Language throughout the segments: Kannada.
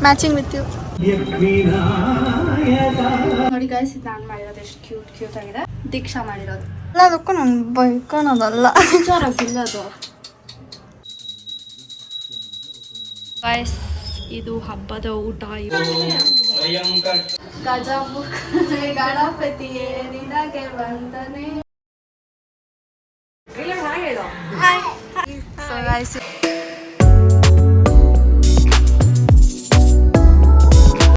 Matching with you. ನೋಡಿ ಗೈಸ್, ಇದು ನಾನು ಮಾಡಿರೋದು ಎಷ್ಟು ಕ್ಯೂಟ್ ಆಗಿದೆ. ದೀಕ್ಷಾ ಮಾಡಿರೋದು ಎಲ್ಲದಕ್ಕೂ ನಾನು ಬೈಕೋಣದಲ್ಲ, ಹುಷಾರಾಗಿಲ್ಲ ಅದು. ಗೈಸ್, ಇದು ಹಬ್ಬದ ಊಟ. ಗಣಪತಿಯೇ ನಿನಗೆ ವಂದನೆ. So guys,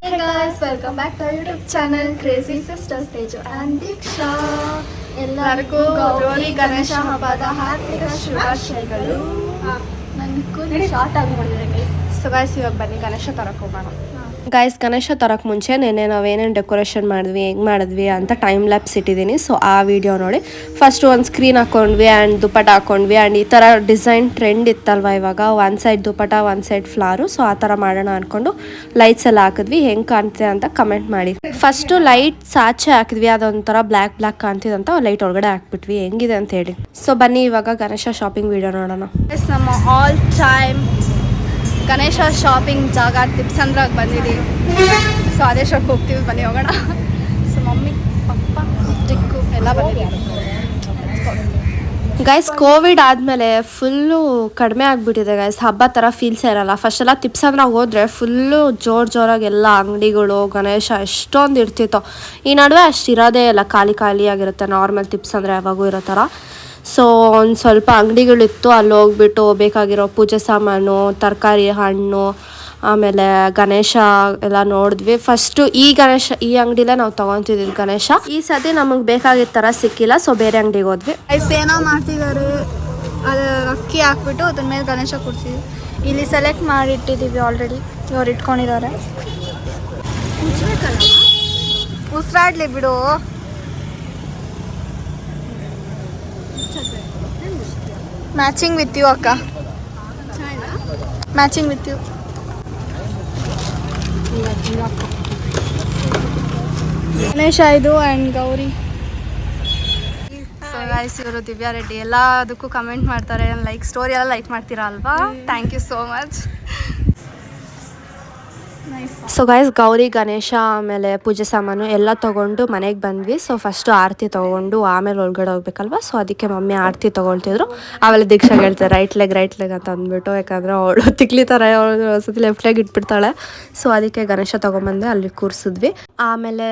hey guys, welcome back to our YouTube channel Crazy Sisters Teju and Diksha. ಎಲ್ಲರಿಗೂ ಗೌರಿ ಗಣೇಶ ಹಬ್ಬದ ಹಾರ್ದಿಕ ಶುಭಾಶಯಗಳು. ನನಗೂ ಶಾರ್ಟ್ ಆಗಿ ಮಾಡಿದೆ ಗೈಸ್. ಸೊ ಗೈಸ್, ಇವಾಗ ಬನ್ನಿ ಗಣೇಶ ತರಕ್ಕೆ ಹೋಗೋಣ. ಗೈಸ್, ಗಣೇಶ ತರಕ್ಕೆ ಮುಂಚೆ ನೆನ್ನೆ ನಾವೇನೇನು ಡೆಕೋರೇಷನ್ ಮಾಡಿದ್ವಿ, ಹೆಂಗೆ ಮಾಡಿದ್ವಿ ಅಂತ ಟೈಮ್ ಲ್ಯಾಪ್ಸ್ ಇಟ್ಟಿದ್ದೀನಿ. ಸೊ ಆ ವಿಡಿಯೋ ನೋಡಿ. ಫಸ್ಟ್ ಒಂದು ಸ್ಕ್ರೀನ್ ಹಾಕ್ಕೊಂಡ್ವಿ ಆ್ಯಂಡ್ ದುಪ್ಪಟ ಹಾಕ್ಕೊಂಡ್ವಿ. ಆ್ಯಂಡ್ ಈ ಥರ ಡಿಸೈನ್ ಟ್ರೆಂಡ್ ಇತ್ತಲ್ವ ಇವಾಗ, ಒನ್ ಸೈಡ್ ದುಪ್ಪಟ ಒನ್ ಸೈಡ್ ಫ್ಲಾರು. ಸೊ ಆ ಥರ ಮಾಡೋಣ ಅಂದ್ಕೊಂಡು ಲೈಟ್ಸ್ ಎಲ್ಲ ಹಾಕಿದ್ವಿ. ಹೆಂಗೆ ಕಾಣ್ತಿದೆ ಅಂತ ಕಮೆಂಟ್ ಮಾಡಿ. ಫಸ್ಟು ಲೈಟ್ಸ್ ಆಚೆ ಹಾಕಿದ್ವಿ, ಅದೊಂಥರ ಬ್ಲ್ಯಾಕ್ ಕಾಣ್ತಿದಂತ ಲೈಟ್ ಒಳಗಡೆ ಹಾಕ್ಬಿಟ್ವಿ. ಹೆಂಗಿದೆ ಅಂತ ಹೇಳಿ. ಸೊ ಬನ್ನಿ ಇವಾಗ ಗಣೇಶ ಶಾಪಿಂಗ್ ವಿಡಿಯೋ ನೋಡೋಣ. ನಮ್ಮ ಆಲ್ ಟೈಮ್ ಗಣೇಶ ಶಾಪಿಂಗ್ ಜಾಗ ತಿಪ್ಸಂದ್ರಾಗ ಬಂದಿದ್ದೀವಿ. ಸೊ ಅದೇ ಶಾಪ್ ಹೋಗ್ತೀವಿ, ಬನ್ನಿ ಹೋಗೋಣ. ಸೊ ಮಮ್ಮಿ ಪಪ್ಪ ಚಿಕ್ಕು ಎಲ್ಲ ಬಂದಿದ್ದೀವಿ. ಗೈಸ್, ಕೋವಿಡ್ ಆದಮೇಲೆ ಫುಲ್ಲು ಕಡಿಮೆ ಆಗಿಬಿಟ್ಟಿದೆ ಗೈಸ್. ಹಬ್ಬ ಥರ ಫೀಲ್ಸೇ ಇರಲ್ಲ. ಫಸ್ಟೆಲ್ಲ ತಿಪ್ಸಂದ್ರಾಗ ಹೋದರೆ ಫುಲ್ಲು ಜೋರಾಗಿ ಎಲ್ಲ ಅಂಗಡಿಗಳು ಗಣೇಶ ಎಷ್ಟೊಂದು ಇರ್ತಿತ್ತು. ಈ ನಡುವೆ ಅಷ್ಟು ಇರೋದೇ ಇಲ್ಲ, ಖಾಲಿಯಾಗಿರುತ್ತೆ. ನಾರ್ಮಲ್ ತಿಪ್ಸಂದ್ರೆ ಯಾವಾಗೂ ಇರೋ ಥರ. ಸೊ ಒಂದು ಸ್ವಲ್ಪ ಅಂಗಡಿಗಳಿತ್ತು, ಅಲ್ಲಿ ಹೋಗ್ಬಿಟ್ಟು ಬೇಕಾಗಿರೋ ಪೂಜೆ ಸಾಮಾನು, ತರಕಾರಿ, ಹಣ್ಣು, ಆಮೇಲೆ ಗಣೇಶ ಎಲ್ಲ ನೋಡಿದ್ವಿ. ಫಸ್ಟು ಈ ಅಂಗಡಿಲೇ ನಾವು ತೊಗೊತಿದ್ವಿ ಗಣೇಶ. ಈ ಸತಿ ನಮಗೆ ಬೇಕಾಗಿದ್ದ ಥರ ಸಿಕ್ಕಿಲ್ಲ. ಸೊ ಬೇರೆ ಅಂಗಡಿಗೆ ಹೋದ್ವಿ. ಏನೋ ಮಾಡ್ತಿದ್ದಾರೆ, ಅದು ಅಕ್ಕಿ ಹಾಕ್ಬಿಟ್ಟು ಅದ್ರ ಮೇಲೆ ಗಣೇಶ ಕೂರಿಸಿದ್ವಿ. ಇಲ್ಲಿ ಸೆಲೆಕ್ಟ್ ಮಾಡಿ ಇಟ್ಟಿದ್ದೀವಿ ಆಲ್ರೆಡಿ. ಇವ್ರು ಇಟ್ಕೊಂಡಿದ್ದಾರೆ. ಉಸಿರಾಡ್ಲಿ ಬಿಡು. ಮ್ಯಾಚಿಂಗ್ ವಿತ್ ಯು ಅಕ್ಕ, ಮ್ಯಾಚಿಂಗ್ ವಿತ್ ಯು. ಗಣೇಶ ಇದು ಆ್ಯಂಡ್ ಗೌರಿ. ಸೊ ಗೈಸ್, ಇವರು ದಿವ್ಯಾ ರೆಡ್ಡಿ. ಎಲ್ಲದಕ್ಕೂ ಕಮೆಂಟ್ ಮಾಡ್ತಾರೆ, ಲೈಕ್ ಸ್ಟೋರಿ ಎಲ್ಲ ಲೈಕ್ ಮಾಡ್ತೀರಾ ಅಲ್ವಾ? Thank you so much. So guys, Gauri Ganesha ಆಮೇಲೆ ಪೂಜೆ ಸಾಮಾನು ಎಲ್ಲ ತೊಗೊಂಡು ಮನೆಗೆ ಬಂದ್ವಿ. ಸೊ ಫಸ್ಟು ಆರತಿ ತೊಗೊಂಡು ಆಮೇಲೆ ಒಳಗಡೆ ಹೋಗ್ಬೇಕಲ್ವ. ಸೊ ಅದಕ್ಕೆ ಮಮ್ಮಿ ಆರತಿ ತೊಗೊಳ್ತಿದ್ರು. ಆಮೇಲೆ ದೀಕ್ಷಾಗೆ ಹೇಳ್ತಾರೆ ರೈಟ್ ಲೆಗ್ ಅಂತ ಅಂದ್ಬಿಟ್ಟು, ಯಾಕಂದರೆ ಅವಳು ತಿಕ್ಲಿ ಥರ ಅವಳು ಸತಿ ಲೆಫ್ಟ್ ಲೆಗ್ ಇಟ್ಬಿಡ್ತಾಳೆ. ಸೊ ಅದಕ್ಕೆ ಗಣೇಶ ತೊಗೊಂಬಂದು ಅಲ್ಲಿ ಕೂರಿಸಿದ್ವಿ. ಆಮೇಲೆ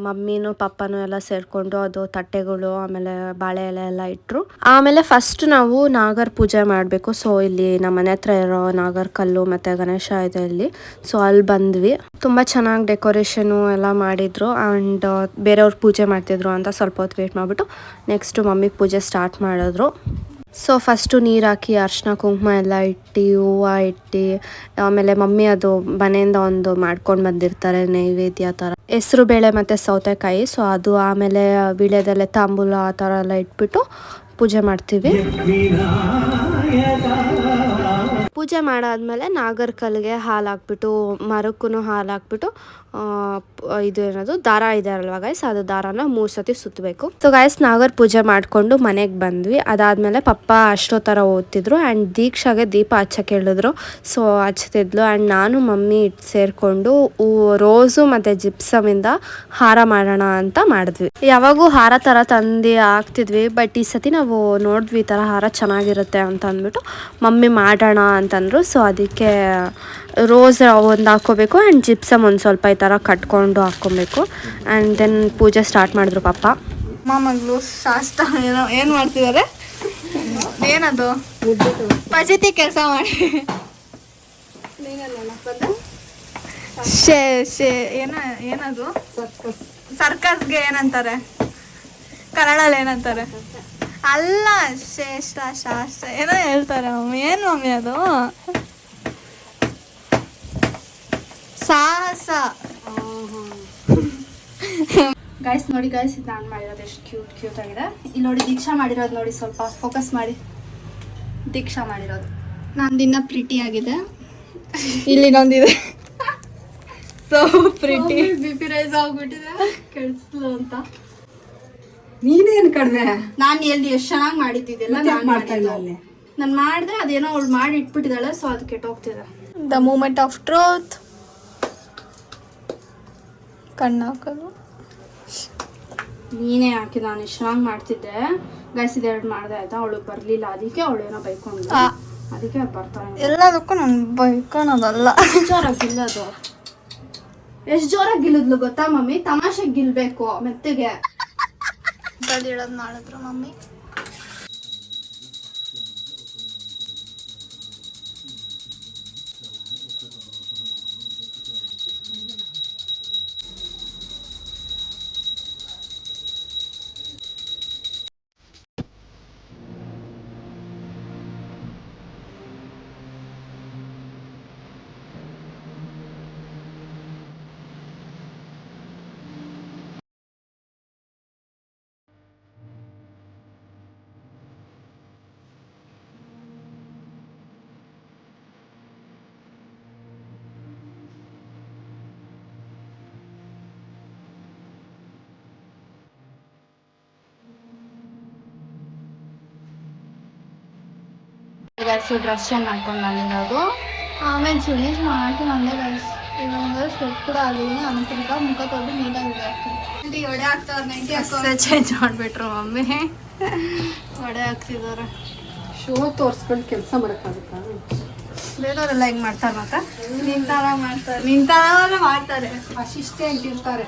ಮಮ್ಮಿನೂ ಪಪ್ಪನೂ ಎಲ್ಲ ಸೇರಿಕೊಂಡು ಅದು ತಟ್ಟೆಗಳು ಆಮೇಲೆ ಬಾಳೆ ಎಲೆ ಎಲ್ಲ ಇಟ್ಟರು. ಆಮೇಲೆ ಫಸ್ಟ್ ನಾವು ನಾಗರ ಪೂಜೆ ಮಾಡಬೇಕು. ಸೊ ಇಲ್ಲಿ ನಮ್ಮ ಮನೆ ಹತ್ರ ಇರೋ ನಾಗರ ಕಲ್ಲು ಮತ್ತು ಗಣೇಶ ಇದೆ ಇಲ್ಲಿ. ಸೊ ಅಲ್ಲಿ ಬಂದ್ವಿ. ತುಂಬ ಚೆನ್ನಾಗಿ ಡೆಕೋರೇಷನು ಎಲ್ಲ ಮಾಡಿದ್ರು. ಆ್ಯಂಡ್ ಬೇರೆಯವ್ರು ಪೂಜೆ ಮಾಡ್ತಿದ್ರು ಅಂತ ಸ್ವಲ್ಪ ಹೊತ್ತು ವೇಟ್ ಮಾಡಿಬಿಟ್ಟು ನೆಕ್ಸ್ಟು ಮಮ್ಮಿ ಪೂಜೆ ಸ್ಟಾರ್ಟ್ ಮಾಡಿದ್ರು. ಸೊ ಫಸ್ಟು ನೀರು ಹಾಕಿ ಅರ್ಶಿನ ಕುಂಕುಮ ಎಲ್ಲ ಇಟ್ಟು, ಹೂವು ಇಟ್ಟು, ಆಮೇಲೆ ಮಮ್ಮಿ ಅದು ಮನೆಯಿಂದ ಒಂದು ಮಾಡ್ಕೊಂಡು ಬಂದಿರ್ತಾರೆ ನೈವೇದ್ಯ ಥರ, ಹೆಸರು ಬೇಳೆ ಮತ್ತು ಸೌತೆಕಾಯಿ. ಸೊ ಅದು ಆಮೇಲೆ ವೀಳ್ಯದೆಲೆ, ತಾಂಬೂಲ ಆ ಥರ ಎಲ್ಲ ಇಟ್ಬಿಟ್ಟು ಪೂಜೆ ಮಾಡ್ತೀವಿ. ಪೂಜೆ ಮಾಡಾದ್ಮೇಲೆ ನಾಗರ ಕಲ್ಲಿಗೆ ಹಾಲು ಹಾಕ್ಬಿಟ್ಟು, ಮರಕ್ಕೂ ಹಾಲು ಹಾಕ್ಬಿಟ್ಟು, ಇದು ಏನದು ದಾರ ಇದೆ ಅಲ್ವಾ ಗೈಸ್, ಅದು ದಾರಾನ 3 ಸತಿ ಸುತ್ತಬೇಕು. ಸೊ ಗೈಸ್, ನಾಗರ ಪೂಜೆ ಮಾಡಿಕೊಂಡು ಮನೆಗೆ ಬಂದ್ವಿ. ಅದಾದಮೇಲೆ ಪಪ್ಪ ಅಷ್ಟೋ ಥರ ಓದ್ತಿದ್ರು. ಆ್ಯಂಡ್ ದೀಕ್ಷಾಗೆ ದೀಪ ಹಚ್ಚಕ್ಕೆ ಹೇಳಿದ್ರು. ಸೊ ಹಚ್ತಿದ್ಲು. ಆ್ಯಂಡ್ ನಾನು ಮಮ್ಮಿ ಸೇರಿಕೊಂಡು ರೋಸು ಮತ್ತು ಜಿಪ್ಸಮಿಂದ ಹಾರ ಮಾಡೋಣ ಅಂತ ಮಾಡಿದ್ವಿ. ಯಾವಾಗೂ ಹಾರ ಥರ ತಂದು ಹಾಕ್ತಿದ್ವಿ, ಬಟ್ ಈ ಸತಿ ನಾವು ನೋಡಿದ್ವಿ ಈ ಥರ ಹಾರ ಚೆನ್ನಾಗಿರುತ್ತೆ ಅಂತ ಅಂದ್ಬಿಟ್ಟು ಮಮ್ಮಿ ಮಾಡೋಣ ಅಂತಂದರು. ಸೊ ಅದಕ್ಕೆ ರೋಸ್ ಒಂದು ಹಾಕ್ಕೋಬೇಕು ಆ್ಯಂಡ್ ಜಿಪ್ಸಮ್ ಒಂದು ಸ್ವಲ್ಪ ಈ ಥರ ಕಟ್ಕೊಂಡು ಹಾಕ್ಕೊಬೇಕು. ಆ್ಯಂಡ್ ದೆನ್ ಪೂಜೆ ಸ್ಟಾರ್ಟ್ ಮಾಡಿದ್ರು ಪಪ್ಪ. ಮಾಮಗಳು ಶಾಸ್ತ್ರ ಏನು ಮಾಡ್ತಿದ್ದಾರೆ, ಏನದು ಪಜತಿ ಕೆಲಸ ಮಾಡಿ ಏನದು ಸರ್ಕಸ್ಗೆ ಏನಂತಾರೆ ಕನ್ನಡಲ್ಲಿ, ಏನಂತಾರೆ ಅಲ್ಲ, ಶ್ರೇಷ್ಠ ಶಾಸ್ತ್ರ ಏನೋ ಹೇಳ್ತಾರೆ ಮಮ್ಮಿ. ಏನು ಮಮ್ಮಿ ಅದು? ಸಾಹಸ. ಗೈಸ್ ನೋಡಿ ಗೈಸ್, ಇದು ನಾನು ಮಾಡಿರೋದು ಎಷ್ಟು ಕ್ಯೂಟ್ ಆಗಿದೆ. ಇಲ್ಲಿ ನೋಡಿ ದೀಕ್ಷಾ ಮಾಡಿರೋದು ನೋಡಿ, ಸ್ವಲ್ಪ ಫೋಕಸ್ ಮಾಡಿ. ದೀಕ್ಷಾ ಮಾಡಿರೋದು ನಂದಿನ್ನ ಪ್ರಿಟಿ ಆಗಿದೆ. ಇಲ್ಲಿ ನಂದಿದೆ ಸೊ ಪ್ರಿಟಿ. BP ರೈಸ್ ಆಗ್ಬಿಟ್ಟಿದೆ ಕೆಡಿಸ್ಲು ಅಂತ. ನೀನೇನು ಕಡಿಮೆ, ನಾನು ಎಲ್ಲಿ ಎಷ್ಟು ಚೆನ್ನಾಗಿ ಮಾಡಿದ್ದಿದ್ದೆಲ್ಲ ನಾನು ಮಾಡಿದೆ. ಅದೇನೋ ಅವಳು ಮಾಡಿ ಇಟ್ಬಿಟ್ಟಿದ್ದಾಳೆ. ಸೊ ಅದು ಕೆಟ್ಟೋಗ್ತಿದೆ. The moment of truth. ಕಣ್ಣು ಹಾಕೋದು ನೀನೇ ಹಾಕಿ ನಾನು ಎಷ್ಟು ಚೆನ್ನಾಗಿ ಮಾಡ್ತಿದ್ದೆ ಗೈಸ್ ಇದೆರಡು ಮಾಡಿದೆ ಆಯ್ತಾ ಅವಳು ಬರಲಿಲ್ಲ ಅದಕ್ಕೆ ಅವಳೇನೋ ಬೈಕೊಂಡು ಅದಕ್ಕೆ ಬರ್ತಾಳೆ ಎಲ್ಲದಕ್ಕೂ ನಾನು ಬೈಕೊಳೋದಲ್ಲ ಜೋರಾಗಿ ಗಿಲ್ಲೋದು ಎಷ್ಟು ಜೋರಾಗಿ ಗಿಲ್ಲಿದ್ಲು ಗೊತ್ತಾ ಮಮ್ಮಿ ತಮಾಷೆಗೆ ಗಿಲ್ಬೇಕು ಮೆತ್ತಗೆ ಹೇಳೋದು ಮಾಡಿದ್ರು ಮಮ್ಮಿ ಡ್ರೆಸ್ ಚೇಂಜ್ ಮಾಡ್ಕೊಂಡು ಬಂದಿರೋದು ಆಮೇಲೆ ಚೇಂಜ್ ಮಾಡ್ತೀನಿ ಅಂದೆ ಗೈಸ್ ಇವಾಗ ಸ್ವೆಟ್ ಕೂಡ ಆಗಿದ್ದೀನಿ ಅನುಕೂಲ ಮುಖ ತೊಳೆದು ನೀಟಾಗಿ ಆಗ್ತೀನಿ ಒಡೆ ಹಾಕ್ತಾರೆ ನೈಂಟಿ ಹಾಕೋ ಚೇಂಜ್ ಮಾಡಿಬಿಟ್ರು ಮಮ್ಮಿ ಒಡೆ ಹಾಕ್ತಿದ್ದಾರೆ ಶೋ ತೋರಿಸ್ಕೊಂಡು ಕೆಲಸ ಮಾಡೋಕ್ಕಾಗುತ್ತಾ ಬೇರೆಯವರೆಲ್ಲ ಹೆಂಗೆ ಮಾಡ್ತಾರೆ ಮತ್ತೆ ನಿಂತಾರ ಮಾಡ್ತಾರೆ ಅಸಿಸ್ಟೆಂಟ್ ಇರ್ತಾರೆ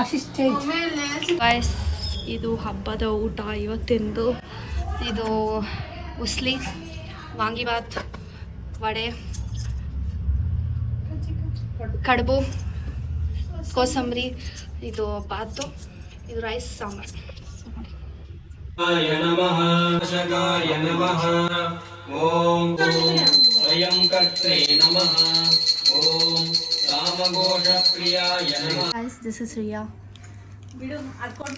ಅಸಿಸ್ಟೆಂಟ್ ಗಾಯ್ಸ್ ಇದು ಹಬ್ಬದ ಊಟ ಇವತ್ತಿಂದು ಇದು ಉಸ್ಲಿ ವಾಂಗಿಬಾತ್ ವಡೆ ಕಡುಬು ಕೋಸಂಬರಿ ಇದು ಬಾತು ಇದು ರೈಸ್ ಸಾಂಬಾರು ನಮಃ ಶಗಾಯ ನಮಃ ಓಂ ಸ್ವಯಂ ಕರ್ತ್ರೇ ನಮಃ ಓಂ ಕಾಮಘೋಷ ಪ್ರಿಯಾಯ ನಮಃ ಗೈಸ್ ದಿಸ್ ಇಸ್ ರಿಯಾ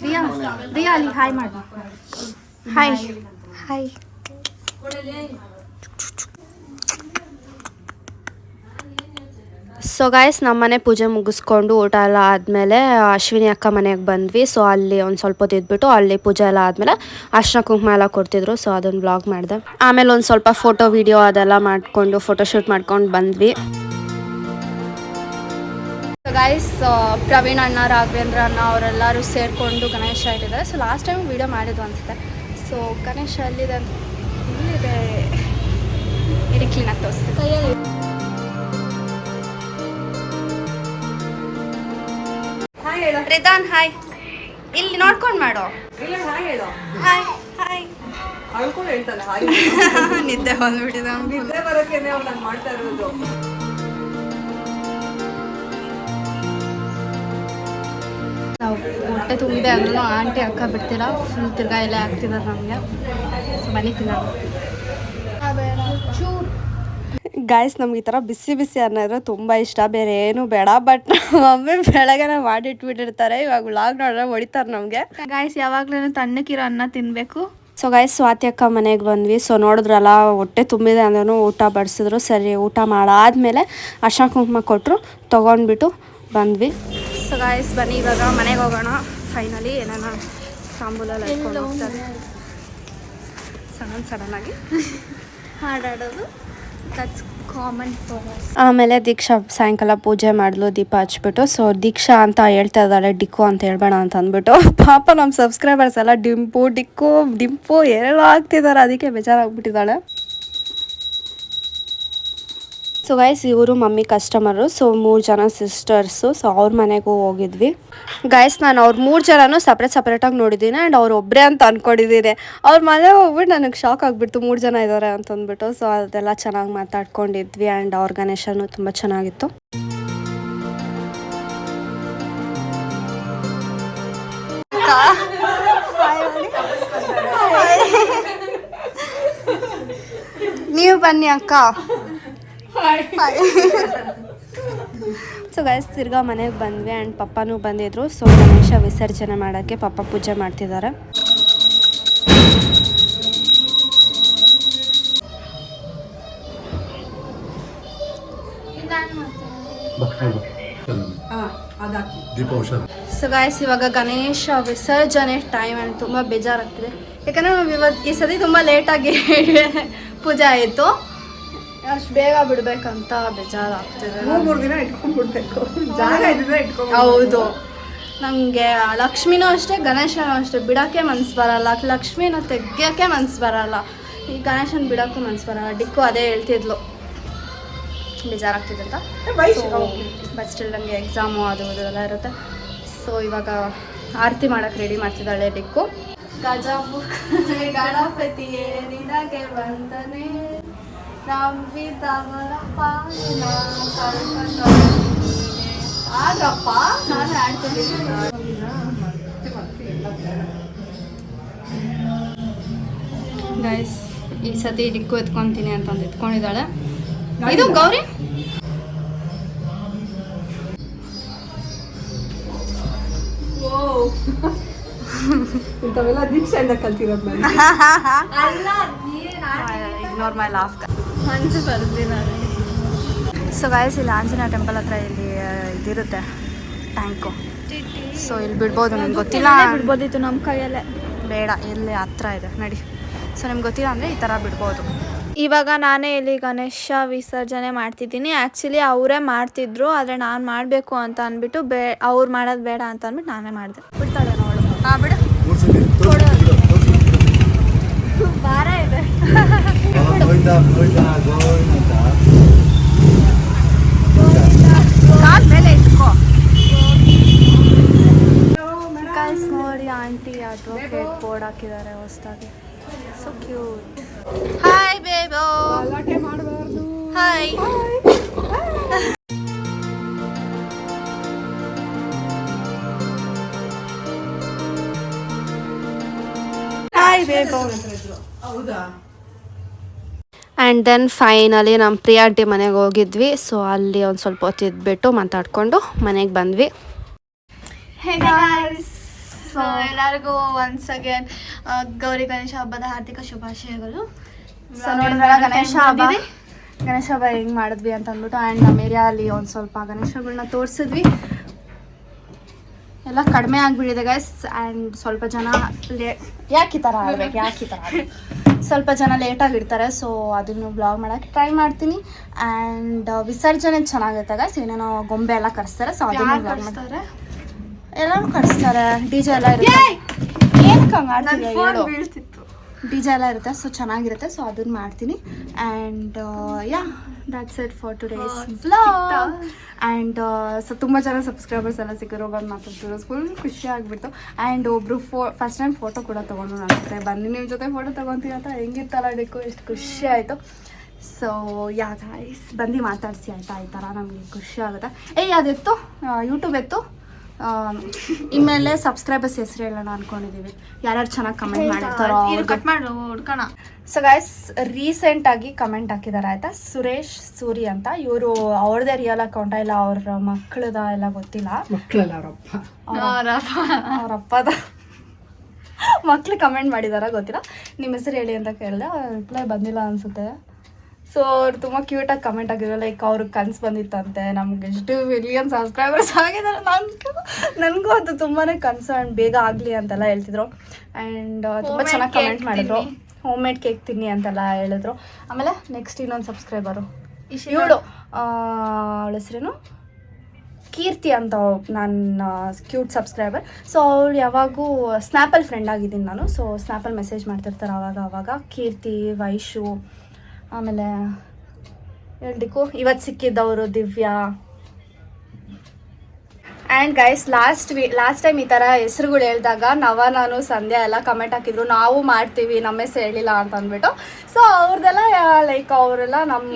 ರಿಯಾ ರಿಯಾ ಅಲ್ಲಿ ಹಾಯ್ ಮಾಡು ಹಾಯ್ ಹಾಯ್ ಸೊ ಗಾಯ್ಸ್ ನಮ್ಮನೆ ಪೂಜೆ ಮುಗಿಸ್ಕೊಂಡು ಊಟ ಎಲ್ಲ ಆದಮೇಲೆ ಅಶ್ವಿನಿ ಅಕ್ಕ ಮನೆಗೆ ಬಂದ್ವಿ ಸೊ ಅಲ್ಲಿ ಒಂದು ಸ್ವಲ್ಪ ಹೊತ್ತು ಇದ್ಬಿಟ್ಟು ಅಲ್ಲಿ ಪೂಜೆ ಎಲ್ಲ ಆದಮೇಲೆ ಅರ್ಶಿನ ಕುಂಕುಮ ಎಲ್ಲ ಕೊಡ್ತಿದ್ರು ಸೊ ಅದನ್ನು ಬ್ಲಾಗ್ ಮಾಡಿದೆ ಆಮೇಲೆ ಒಂದು ಸ್ವಲ್ಪ ಫೋಟೋ ವಿಡಿಯೋ ಅದೆಲ್ಲ ಮಾಡಿಕೊಂಡು ಫೋಟೋಶೂಟ್ ಮಾಡ್ಕೊಂಡು ಬಂದ್ವಿ ಗೈಸ್ ಪ್ರವೀಣ್ ಅಣ್ಣ ರಾಘವೇಂದ್ರ ಅಣ್ಣ ಅವರೆಲ್ಲರೂ ಸೇರಿಕೊಂಡು ಗಣೇಶ ಇಟ್ಟಿದ್ದಾರೆ ಸೊ ಲಾಸ್ಟ್ ಟೈಮ್ ವಿಡಿಯೋ ಮಾಡಿದ್ವು ಅನಿಸುತ್ತೆ ಸೊ ಗಣೇಶ ಎಲ್ಲಿದೆ ಇಲ್ಲಿದೆ ಇರಿ ಕ್ಲೀನಾಗಿ ತೋರಿಸ್ತೀನಿ ರಿದಾನ್ ಹಾಯ್ ಇಲ್ಲಿ ನೋಡ್ಕೊಂಡು ಮಾಡು ಹಾಯ್ ಹಾಯ್ ಅಳ್ಕೊಂಡು ಹೇಳ್ತಾನೆ ಹಾಗೆ ನಿದ್ದೆ ಬಂದ್ಬಿಟ್ಟಿದೆ ನಿದ್ದೆ ಬರೋಕ್ಕೇನೆ ಅವ್ನು ನಾನು ಮಾಡ್ತಾ ಇರೋದು ನಾವು ಹೊಟ್ಟೆ ತುಂಬಿದೆ ಅಂದ್ರೂ ಆಂಟಿ ಅಕ್ಕ ಬಿಡ್ತೀರ ಫುಲ್ ತಿರ್ಗಾ ಎಲ್ಲ ಹಾಕ್ತಿದ್ದಾರೆ ನಮಗೆ ಸೊ ಬನ್ನಿ ತಿನ್ನೋಣ ಗಾಯ್ಸ್ ನಮ್ಗೆ ಈ ಥರ ಬಿಸಿ ಬಿಸಿ ಅನ್ನ ಇದ್ರೆ ತುಂಬ ಇಷ್ಟ ಬೇರೆ ಏನು ಬೇಡ ಬಟ್ ಮಮ್ಮಿ ಬೆಳಗ್ಗೆನೆ ಮಾಡಿಟ್ಬಿಟ್ಟಿರ್ತಾರೆ ಇವಾಗ ವ್ಲಾಗ್ ನೋಡ್ರೆ ಹೊಡಿತಾರೆ ನಮಗೆ ಗಾಯ್ಸ್ ಯಾವಾಗ್ಲೂ ತಣ್ಣಕ್ಕಿರೋ ಅನ್ನ ತಿನ್ಬೇಕು ಸೊ ಗಾಯ್ಸ್ ಸ್ವಾತಿ ಅಕ್ಕ ಮನೆಗೆ ಬಂದ್ವಿ ಸೊ ನೋಡಿದ್ರಲ್ಲ ಹೊಟ್ಟೆ ತುಂಬಿದೆ ಅಂದ್ರೂ ಊಟ ಬಡಿಸಿದ್ರು ಸರಿ ಊಟ ಮಾಡಾದ್ಮೇಲೆ ಅರ್ಶಿನ ಕುಂಕುಮ ಕೊಟ್ಟರು ತೊಗೊಂಡ್ಬಿಟ್ಟು ಬಂದ್ವಿ ಸೊ ಗಾಯ್ಸ್ ಬನ್ನಿ ಇವಾಗ ಮನೆಗೆ ಹೋಗೋಣ ಫೈನಲಿ ಏನೇನೋ ತಾಂಬೂಲೆಲ್ಲ ಇಟ್ಕೊಂಡು ಹೋಗ್ತಾರೆ ಸಡನ್ನಾಗಿ ಹಾಡಾಡೋದು ದಟ್ಸ್ ಕಾಮನ್ ಫಾರ್ ಅಸ್ ಆಮೇಲೆ ದೀಕ್ಷಾ ಸಾಯಂಕಾಲ ಪೂಜೆ ಮಾಡಿದ್ಲು ದೀಪ ಹಚ್ಬಿಟ್ಟು ಸೊ ದೀಕ್ಷಾ ಅಂತ ಹೇಳ್ತಾ ಇದ್ದಾಳೆ ಡಿಕ್ಕು ಅಂತ ಹೇಳ್ಬೇಡ ಅಂತ ಅಂದ್ಬಿಟ್ಟು ಪಾಪ ನಮ್ಮ ಸಬ್ಸ್ಕ್ರೈಬರ್ಸ್ ಎಲ್ಲ ಡಿಂಪು ಏನೆಲ್ಲ ಆಗ್ತಿದ್ದಾರೆ ಅದಕ್ಕೆ ಬೇಜಾರಾಗ್ಬಿಟ್ಟಿದ್ದಾಳೆ ಸೊ ಗೈಸ್ ಇವರು ಮಮ್ಮಿ ಕಸ್ಟಮರು ಸೊ 3 ಜನ ಸಿಸ್ಟರ್ಸು ಸೊ ಅವ್ರ ಮನೆಗೂ ಹೋಗಿದ್ವಿ ಗೈಸ್ ನಾನು ಅವ್ರು 3 ಜನನೂ ಸಪ್ರೇಟಾಗಿ ನೋಡಿದ್ದೀನಿ ಆ್ಯಂಡ್ ಅವ್ರು ಒಬ್ಬರೇ ಅಂತ ಅಂದ್ಕೊಂಡಿದ್ದೀನಿ ಅವ್ರ ಮನೆ ಹೋಗ್ಬಿಟ್ಟು ನನಗೆ ಶಾಕ್ ಆಗಿಬಿಡ್ತು 3 ಜನ ಇದ್ದಾರೆ ಅಂತಂದ್ಬಿಟ್ಟು ಸೊ ಅದೆಲ್ಲ ಚೆನ್ನಾಗಿ ಮಾತಾಡ್ಕೊಂಡಿದ್ವಿ ಆ್ಯಂಡ್ ಆರ್ಗನೈಸೇಷನು ತುಂಬ ಚೆನ್ನಾಗಿತ್ತು ನೀವು ಬನ್ನಿ ಅಕ್ಕ ಸೊ ಗೈಸ್ ತಿರ್ಗಾ ಮನೆಗೆ ಬಂದ್ವಿ ಆ್ಯಂಡ್ ಪಪ್ಪನೂ ಬಂದಿದ್ರು ಸೊ ಗಣೇಶ ವಿಸರ್ಜನೆ ಮಾಡೋಕ್ಕೆ ಪಪ್ಪ ಪೂಜೆ ಮಾಡ್ತಿದ್ದಾರೆ ಸೊ ಗಾಯ್ಸ್ ಇವಾಗ ಗಣೇಶ ವಿಸರ್ಜನೆ ಟೈಮ್ ಆ್ಯಂಡ್ ತುಂಬ ಬೇಜಾರಾಗ್ತಿದೆ ಯಾಕಂದರೆ ನಾವು ಈ ಸತಿ ತುಂಬ ಲೇಟಾಗಿ ಪೂಜೆ ಆಯಿತು ಅಷ್ಟು ಬೇಗ ಬಿಡ್ಬೇಕಂತ ಬೇಜಾರಾಗ್ತಿದೆ. 3 ದಿನ ಇಟ್ಕೊಂಡ್ಬಿಡ್ಬೇಕು. ಜಾಗ ಇದ್ರೆ ಇಟ್ಕೊಂಡ್. ಹೌದು, ನಮಗೆ ಲಕ್ಷ್ಮಿನೂ ಅಷ್ಟೇ ಗಣೇಶನೂ ಅಷ್ಟೇ ಬಿಡೋಕ್ಕೆ ಮನ್ಸು ಬರಲ್ಲ. ಲಕ್ಷ್ಮಿನ ತೆಗಿಯೋಕ್ಕೆ ಮನ್ಸು ಬರಲ್ಲ, ಈ ಗಣೇಶನ ಬಿಡೋಕ್ಕೂ ಮನ್ಸು ಬರಲ್ಲ. ಡಿಕ್ಕು ಅದೇ ಹೇಳ್ತಿದ್ಲು ಬೇಜಾರಾಗ್ತಿದೆ ಅಂತ. ಬಟ್ ಸ್ಟಿಲ್ ನನಗೆ ಎಕ್ಸಾಮು ಅದು ಎಲ್ಲ ಇರುತ್ತೆ. ಸೊ ಇವಾಗ ಆರತಿ ಮಾಡೋಕ್ಕೆ ರೆಡಿ ಮಾಡ್ತಿದ್ದಾಳೆ ಡಿಕ್ಕು. ಗಣಪತಿಯೇ ನಿನಗೆ ವಂದನೆ, ನಂಬಿದವರ ಪಾಲಿನ ಆದ್ರಪ್ಪ ನಾನು ಆಡ್ತಿದ್ದೀನಿ. ಗೈಸ್ ಈ ಸತಿ ಡಿಕ್ಕು ಎತ್ಕೊತೀನಿ ಅಂತಂದು ಎತ್ಕೊಂಡಿದ್ದಾಳೆ. ಇದು ಗೌರಿ ಇಂಥವೆಲ್ಲ ದೀಕ್ಷೆಯಿಂದ ಕಲ್ತಿರೋದು ನಾನು. ಇಗ್ನೋರ್ ಮೈ ಲಾಫ್. ಮನ್ಸು ಬರ್ತೀನಿ ನಾನು. ಸೊ ಗೈಸ್ ಇಲ್ಲಿ ಆಂಜನೇಯ ಟೆಂಪಲ್ ಹತ್ರ ಇಲ್ಲಿ ಇದಿರುತ್ತೆ ಟ್ಯಾಂಕು. ಸೊ ಇಲ್ಲಿ ಬಿಡ್ಬೋದು, ನಿಮ್ಗೆ ಗೊತ್ತಿಲ್ಲ ಬಿಡ್ಬೋದಿತ್ತು ನಮ್ಮ ಕೈಯಲ್ಲೇ. ಬೇಡ, ಇಲ್ಲಿ ಹತ್ರ ಇದೆ ನಡಿ. ಸೊ ನಿಮ್ಗೆ ಗೊತ್ತಿಲ್ಲ ಅಂದರೆ ಈ ಥರ ಬಿಡ್ಬೋದು. ಇವಾಗ ನಾನೇ ಇಲ್ಲಿ ಗಣೇಶ ವಿಸರ್ಜನೆ ಮಾಡ್ತಿದ್ದೀನಿ. ಆ್ಯಕ್ಚುಲಿ ಅವರೇ ಮಾಡ್ತಿದ್ರು, ಆದರೆ ನಾನು ಮಾಡಬೇಕು ಅಂತ ಅಂದ್ಬಿಟ್ಟು ಅವ್ರು ಮಾಡೋದು ಬೇಡ ಅಂತ ಅಂದ್ಬಿಟ್ಟು ನಾನೇ ಮಾಡಿದೆ. ಬಿಡ್ತಾಳೆ ನೋಡು. ಹಾಂ ಬಿಡು, ಭಾರ ಇದೆ. ಕಾಲ್ ಮೇಲೆ ಇಟ್ಕೋ. ಗೈಸ್ ನೋಡಿ, ಆಂಟಿ ಅಡ್ವೊಕೇಟ್ ಬೋರ್ಡ್ ಹಾಕಿದ್ದಾರೆ ಹೊಸದಾಗಿ. So cute. ಹಾಯ್ ಬೇಬೋ. ಗಲಾಟೆ ಮಾಡಬಾರ್ದು. ಹಾಯ್. ಹಾಯ್ ಬೇಬೋ. ಹೌದಾ? ಆ್ಯಂಡ್ ದೆನ್ ಫೈನಲಿ ನಮ್ಮ ಪ್ರಿಯಾ ಆಂಟಿ ಮನೆಗೆ ಹೋಗಿದ್ವಿ. ಸೊ ಅಲ್ಲಿ ಒಂದು ಸ್ವಲ್ಪ ಹೊತ್ತು ಇದ್ಬಿಟ್ಟು ಮಾತಾಡಿಕೊಂಡು ಮನೆಗೆ ಬಂದ್ವಿ. ಹೇ ಗಾಯ್ಸ್, ಸೊ ಎಲ್ಲರಿಗೂ ಒನ್ಸ್ ಅಗೇನ್ ಗೌರಿ ಗಣೇಶ ಹಬ್ಬದ ಹಾರ್ದಿಕ ಶುಭಾಶಯಗಳು. ಸೊ ನೋಡಿದ್ರಲ್ಲ ಗಣೇಶ ಹಬ್ಬ ಹೆಂಗೆ ಮಾಡಿದ್ವಿ ಅಂತ ಅಂದ್ಬಿಟ್ಟು. ಆ್ಯಂಡ್ ನಮ್ಮ ಏರಿಯಾದಲ್ಲಿ ಒಂದು ಸ್ವಲ್ಪ ಗಣೇಶಗಳನ್ನ ತೋರಿಸಿದ್ವಿ. ಎಲ್ಲ ಕಡಿಮೆ ಆಗಿಬಿಟ್ಟಿದೆ ಗೈಸ್. ಆ್ಯಂಡ್ ಸ್ವಲ್ಪ ಜನ ಯಾಕೆ ಈ ಥರ ಸ್ವಲ್ಪ ಜನ ಲೇಟಾಗಿ ಇಡ್ತಾರೆ. ಸೊ ಅದನ್ನು ಬ್ಲಾಗ್ ಮಾಡೋಕ್ಕೆ ಟ್ರೈ ಮಾಡ್ತೀನಿ. ಆ್ಯಂಡ್ ವಿಸರ್ಜನೆ ಚೆನ್ನಾಗಿರುತ್ತೆ ಗೈಸ್. ಏನೇನೋ ಗೊಂಬೆ ಎಲ್ಲ ಕರೆಸ್ತಾರೆ. ಸೊ ಅದನ್ನು ಬ್ಲಾಗ್ ಮಾಡ್ತಾರೆ. ಎಲ್ಲರೂ ಕಳಿಸ್ತಾರೆ. ಡಿ ಜೆ ಎಲ್ಲ ಇರುತ್ತೆ. ಏನಕ್ಕೆ ಹಂಗೆ ಆಡ್ತಿದ್ದೆ ಹೇಳು. ಡಿ ಜೆ ಎಲ್ಲ ಇರುತ್ತೆ. ಸೊ ಚೆನ್ನಾಗಿರುತ್ತೆ. ಸೊ ಅದನ್ನು ಮಾಡ್ತೀನಿ. And yeah that's it for today's vlog. And so ತುಂಬ ಜನ ಸಬ್ಸ್ಕ್ರೈಬರ್ಸ್ ಎಲ್ಲ ಸಿಕ್ಕಿರೋ ಬಂದು ಮಾತಾಡ್ತಿರೋ ಫುಲ್ ಖುಷಿ ಆಗಿಬಿಡ್ತು. ಆ್ಯಂಡ್ ಒಬ್ಬರು ಫಸ್ಟ್ ಟೈಮ್ ಫೋಟೋ ಕೂಡ ತೊಗೊಂಡು ನನಗೆ ಬನ್ನಿ ನಿಮ್ಮ ಜೊತೆ ಫೋಟೋ ತೊಗೊತೀನಿ ಅಂತ. ಹೆಂಗಿತ್ತಲ್ಲ ಡಿಕ್ಕು, ಎಷ್ಟು ಖುಷಿ ಆಯಿತು. ಸೊ ಯಾ ಗೈಸ್ ಬಂದು ಮಾತಾಡಿಸಿ ಆಯಿತಾ. ಈ ಥರ ನಮಗೆ ಖುಷಿ ಆಗುತ್ತೆ. ಅದೆತ್ತು ಯೂಟ್ಯೂಬ್ ಎತ್ತು. ಇನ್ಮೇಲೆ ಸಬ್ಸ್ಕ್ರೈಬರ್ಸ್ ಹೆಸರು ಹೇಳೋಣ ಅಂದ್ಕೊಂಡಿದ್ದೀವಿ. ಯಾರ್ಯಾರು ಚೆನ್ನಾಗಿ ಕಮೆಂಟ್ ಮಾಡಿರ್ತಾರೋ ಕಟ್ ಮಾಡಿ ಹುಡ್ಕೋಣ. ಸೊ ಗೈಸ್ ರೀಸೆಂಟಾಗಿ ಕಮೆಂಟ್ ಹಾಕಿದ್ದಾರೆ ಆಯಿತಾ, ಸುರೇಶ್ ಸೂರಿ ಅಂತ. ಇವರು ಅವ್ರದ್ದೇ ರಿಯಲ್ ಅಕೌಂಟ ಇಲ್ಲ ಅವ್ರ ಮಕ್ಕಳದ ಎಲ್ಲ ಗೊತ್ತಿಲ್ಲ. ಮಕ್ಕಳಲ್ಲ ಅವರಪ್ಪದ ಮಕ್ಳು ಕಮೆಂಟ್ ಮಾಡಿದಾರ ಗೊತ್ತಿಲ್ಲ. ನಿಮ್ಮ ಹೆಸರು ಹೇಳಿ ಅಂತ ಕೇಳಿದೆ. ರಿಪ್ಲೈ ಬಂದಿಲ್ಲ ಅನಿಸುತ್ತೆ. ಸೊ ಅವ್ರು ತುಂಬ ಕ್ಯೂಟಾಗಿ ಕಮೆಂಟ್ ಆಗಿದ್ರು. ಲೈಕ್ ಅವ್ರಿಗೆ ಕನಸು ಬಂದಿತ್ತಂತೆ ನಮ್ಗೆ ಎಷ್ಟು ಮಿಲಿಯನ್ ಸಬ್ಸ್ಕ್ರೈಬರ್ಸ್ ಆಗಿದ್ದಾರೆ. ನನಗೂ ಅದು ತುಂಬಾ ಕನಸು. ಆ್ಯಂಡ್ ಬೇಗ ಆಗಲಿ ಅಂತೆಲ್ಲ ಹೇಳ್ತಿದ್ರು. ಆ್ಯಂಡ್ ತುಂಬ ಚೆನ್ನಾಗಿ ಕಮೆಂಟ್ ಮಾಡಿದ್ರು. ಹೋಮ್ ಮೇಡ್ ಕೇಕ್ ತಿನ್ನಿ ಅಂತೆಲ್ಲ ಹೇಳಿದ್ರು. ಆಮೇಲೆ ನೆಕ್ಸ್ಟ್ ಇನ್ನೊಂದು ಸಬ್ಸ್ಕ್ರೈಬರು ಇವಳು, ಅವಳ ಹೆಸರೇನು ಕೀರ್ತಿ ಅಂತ, ನನ್ನ ಕ್ಯೂಟ್ ಸಬ್ಸ್ಕ್ರೈಬರ್. ಸೊ ಅವಳು ಯಾವಾಗೂ ಸ್ನ್ಯಾಪಲ್ಲಿ ಫ್ರೆಂಡ್ ಆಗಿದ್ದೀನಿ ನಾನು. ಸೊ ಸ್ನ್ಯಾಪಲ್ಲಿ ಮೆಸೇಜ್ ಮಾಡ್ತಿರ್ತಾರೆ ಅವಾಗ. ಕೀರ್ತಿ, ವೈಶು, ಆಮೇಲೆ ಹೇಳ್ದಿಕ್ಕು ಇವತ್ತು ಸಿಕ್ಕಿದ್ದವರು Divya. And guys last time ಈ ಥರ ಹೆಸ್ರುಗಳು ಹೇಳಿದಾಗ ನಾನು ಸಂಧ್ಯಾ ಎಲ್ಲ ಕಮೆಂಟ್ ಹಾಕಿದ್ರು, ನಾವು ಮಾಡ್ತೀವಿ ನಮ್ಮ ಹೆಸರು ಹೇಳಿಲ್ಲ ಅಂತ ಅಂದ್ಬಿಟ್ಟು. ಸೊ ಅವ್ರದ್ದೆಲ್ಲ ಲೈಕ್ ಅವರೆಲ್ಲ ನಮ್ಮ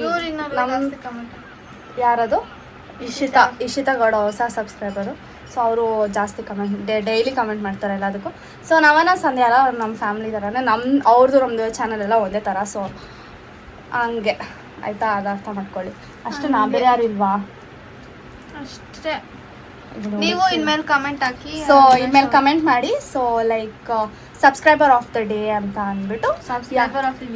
ಯಾರದು ಇಶಿತಾ ಗೌಡ ಹೊಸ ಸಬ್ಸ್ಕ್ರೈಬರು. ಸೊ ಅವರು ಜಾಸ್ತಿ ಕಮೆಂಟ್ ಡೈಲಿ ಕಮೆಂಟ್ ಮಾಡ್ತಾರೆ ಎಲ್ಲದಕ್ಕೂ. ಸೊ ಸಂಧ್ಯಾ ಎಲ್ಲ ನಮ್ಮ ಫ್ಯಾಮಿಲಿ ಥರನೇ. ಅವ್ರದ್ದು ನಮ್ಮದು ಚಾನಲ್ ಎಲ್ಲ ಒಂದೇ ಥರ. ಸೊ ಹಂಗೆ ಆಯಿತಾ, ಅದು ಅರ್ಥ ಮಾಡ್ಕೊಳ್ಳಿ ಅಷ್ಟೇ. ನಾ ಬೇರೆ ಯಾರು ಇಲ್ವಾ ಅಷ್ಟೇ. ನೀವು ಇನ್ಮೇಲೆ ಕಮೆಂಟ್ ಹಾಕಿ. ಸೊ ಇನ್ಮೇಲೆ ಕಮೆಂಟ್ ಮಾಡಿ. So like subscriber of the day ಅಂತ ಅಂದ್ಬಿಟ್ಟು, ಸಬ್ಸ್ಕ್ರೈಬರ್ ಆಫ್ ದಿ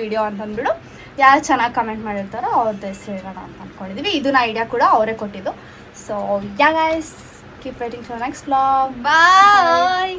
ವಿಡಿಯೋ ಅಂತ ಅಂದ್ಬಿಟ್ಟು ಯಾರು ಚೆನ್ನಾಗಿ ಕಮೆಂಟ್ ಮಾಡಿರ್ತಾರೋ ಅವ್ರದ್ದು ಹೆಸರು ಹೇಳೋಣ ಅಂತ ಅಂದ್ಕೊಂಡಿದ್ದೀವಿ. ಇದನ್ನ ಐಡಿಯಾ ಕೂಡ ಅವರೇ ಕೊಟ್ಟಿದ್ದು. So yeah guys, keep waiting for next vlog. Bye.